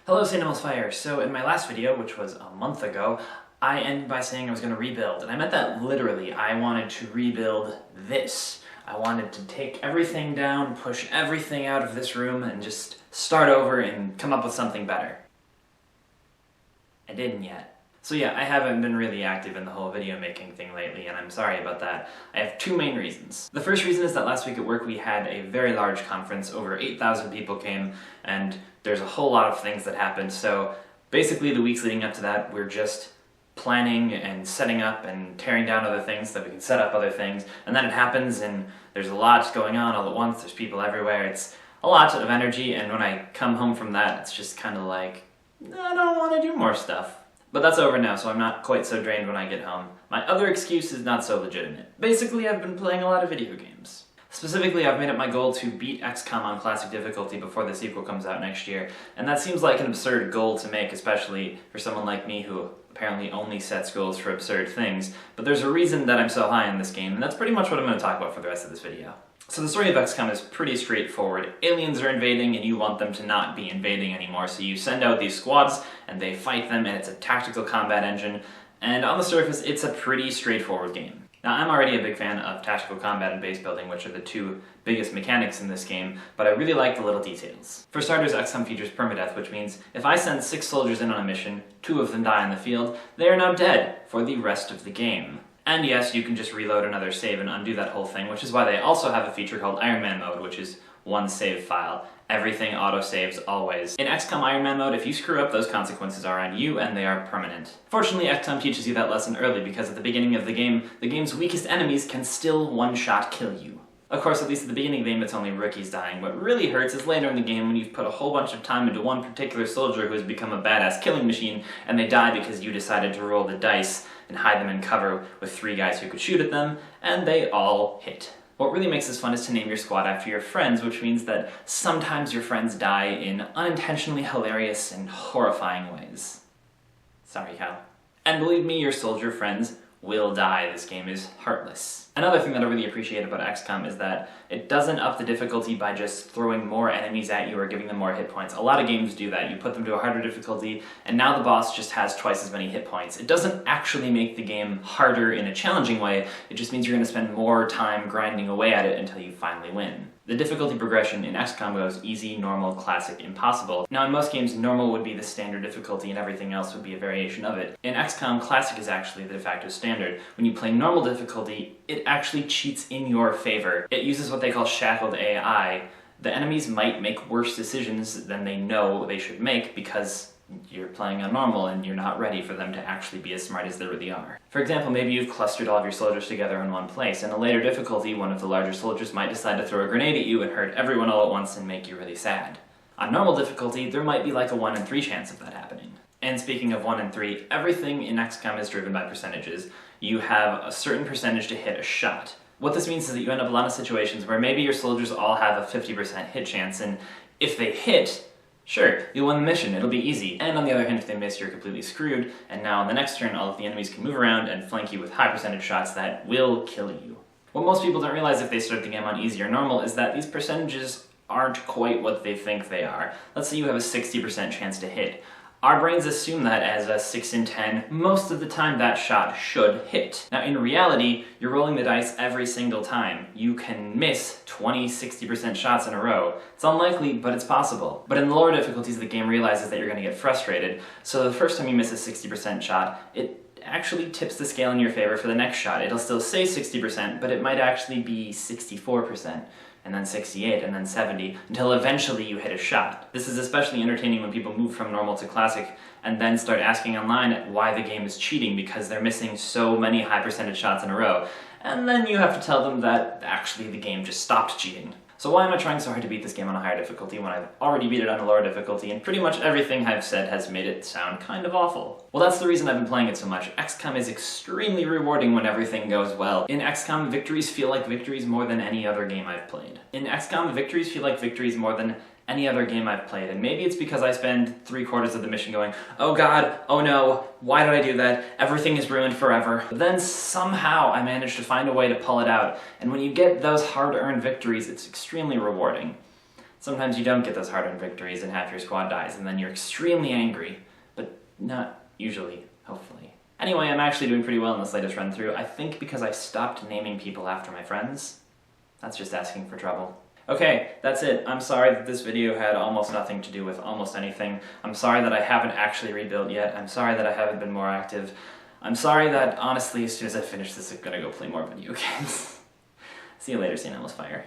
Hello St. Elmo's Fire. So in my last video, which was a month ago, I ended by saying I was going to rebuild, and I meant that literally. I wanted to rebuild this. I wanted to take everything down, push everything out of this room, and just start over and come up with something better. I didn't yet. So yeah, I haven't been really active in the whole video making thing lately, and I'm sorry about that. I have two main reasons. The first reason is that last week at work we had a very large conference. Over 8,000 people came, and there's a whole lot of things that happened. So basically the weeks leading up to that, we're just planning and setting up and tearing down other things so that we can set up other things. And then it happens, and there's a lot going on all at once. There's people everywhere. It's a lot of energy, and when I come home from that, it's just kind of like, I don't want to do more stuff. But that's over now, so I'm not quite so drained when I get home. My other excuse is not so legitimate. Basically, I've been playing a lot of video games. Specifically, I've made it my goal to beat XCOM on classic difficulty before the sequel comes out next year, and that seems like an absurd goal to make, especially for someone like me who apparently only sets goals for absurd things. But there's a reason that I'm so high in this game, and that's pretty much what I'm going to talk about for the rest of this video. So the story of XCOM is pretty straightforward. Aliens are invading and you want them to not be invading anymore, so you send out these squads and they fight them, and it's a tactical combat engine, and on the surface it's a pretty straightforward game. Now, I'm already a big fan of tactical combat and base building, which are the two biggest mechanics in this game, but I really like the little details. For starters, XCOM features permadeath, which means if I send 6 soldiers in on a mission, 2 of them die on the field, they are now dead for the rest of the game. And yes, you can just reload another save and undo that whole thing, which is why they also have a feature called Iron Man mode, which is one save file. Everything auto-saves always. In XCOM Iron Man mode, if you screw up, those consequences are on you, and they are permanent. Fortunately, XCOM teaches you that lesson early, because at the beginning of the game's weakest enemies can still one-shot kill you. Of course, at least at the beginning of the game, it's only rookies dying. What really hurts is later in the game when you've put a whole bunch of time into one particular soldier who has become a badass killing machine, and they die because you decided to roll the dice and hide them in cover with 3 guys who could shoot at them, and they all hit. What really makes this fun is to name your squad after your friends, which means that sometimes your friends die in unintentionally hilarious and horrifying ways. Sorry, Cal. And believe me, your soldier friends will die. This game is heartless. Another thing that I really appreciate about XCOM is that it doesn't up the difficulty by just throwing more enemies at you or giving them more hit points. A lot of games do that. You put them to a harder difficulty, and now the boss just has twice as many hit points. It doesn't actually make the game harder in a challenging way, it just means you're going to spend more time grinding away at it until you finally win. The difficulty progression in XCOM goes easy, normal, classic, impossible. Now in most games, normal would be the standard difficulty and everything else would be a variation of it. In XCOM, classic is actually the de facto standard. When you play normal difficulty, it actually cheats in your favor. It uses what they call shackled AI. The enemies might make worse decisions than they know they should make because you're playing on normal and you're not ready for them to actually be as smart as they really are. For example, maybe you've clustered all of your soldiers together in one place. In a later difficulty, one of the larger soldiers might decide to throw a grenade at you and hurt everyone all at once and make you really sad. On normal difficulty, there might be like a 1 in 3 chance of that happening. And speaking of 1 in 3, everything in XCOM is driven by percentages. You have a certain percentage to hit a shot. What this means is that you end up in a lot of situations where maybe your soldiers all have a 50% hit chance, and if they hit, sure, you'll win the mission, it'll be easy. And on the other hand, if they miss, you're completely screwed, and now on the next turn, all of the enemies can move around and flank you with high percentage shots that will kill you. What most people don't realize if they start the game on easy or normal is that these percentages aren't quite what they think they are. Let's say you have a 60% chance to hit. Our brains assume that as a 6 in 10, most of the time that shot should hit. Now in reality, you're rolling the dice every single time. You can miss 20-60% shots in a row. It's unlikely, but it's possible. But in the lower difficulties, the game realizes that you're going to get frustrated, so the first time you miss a 60% shot, it actually tips the scale in your favor for the next shot. It'll still say 60%, but it might actually be 64%. And then 68, and then 70, until eventually you hit a shot. This is especially entertaining when people move from normal to classic and then start asking online why the game is cheating because they're missing so many high percentage shots in a row. And then you have to tell them that actually the game just stopped cheating. So why am I trying so hard to beat this game on a higher difficulty when I've already beat it on a lower difficulty, and pretty much everything I've said has made it sound kind of awful? Well, that's the reason I've been playing it so much. XCOM is extremely rewarding when everything goes well. In XCOM, victories feel like victories more than any other game I've played. In XCOM, victories feel like victories more than any other game I've played, and maybe it's because I spend 3/4 of the mission going, oh god, oh no, why did I do that? Everything is ruined forever. But then somehow I managed to find a way to pull it out, and when you get those hard-earned victories, it's extremely rewarding. Sometimes you don't get those hard-earned victories and half your squad dies, and then you're extremely angry, but not usually, hopefully. Anyway, I'm actually doing pretty well in this latest run through. I think because I stopped naming people after my friends. That's just asking for trouble. Okay, that's it. I'm sorry that this video had almost nothing to do with almost anything. I'm sorry that I haven't actually rebuilt yet. I'm sorry that I haven't been more active. I'm sorry that, honestly, as soon as I finish this, I'm gonna go play more video games. See you later, St. Elmo's Fire.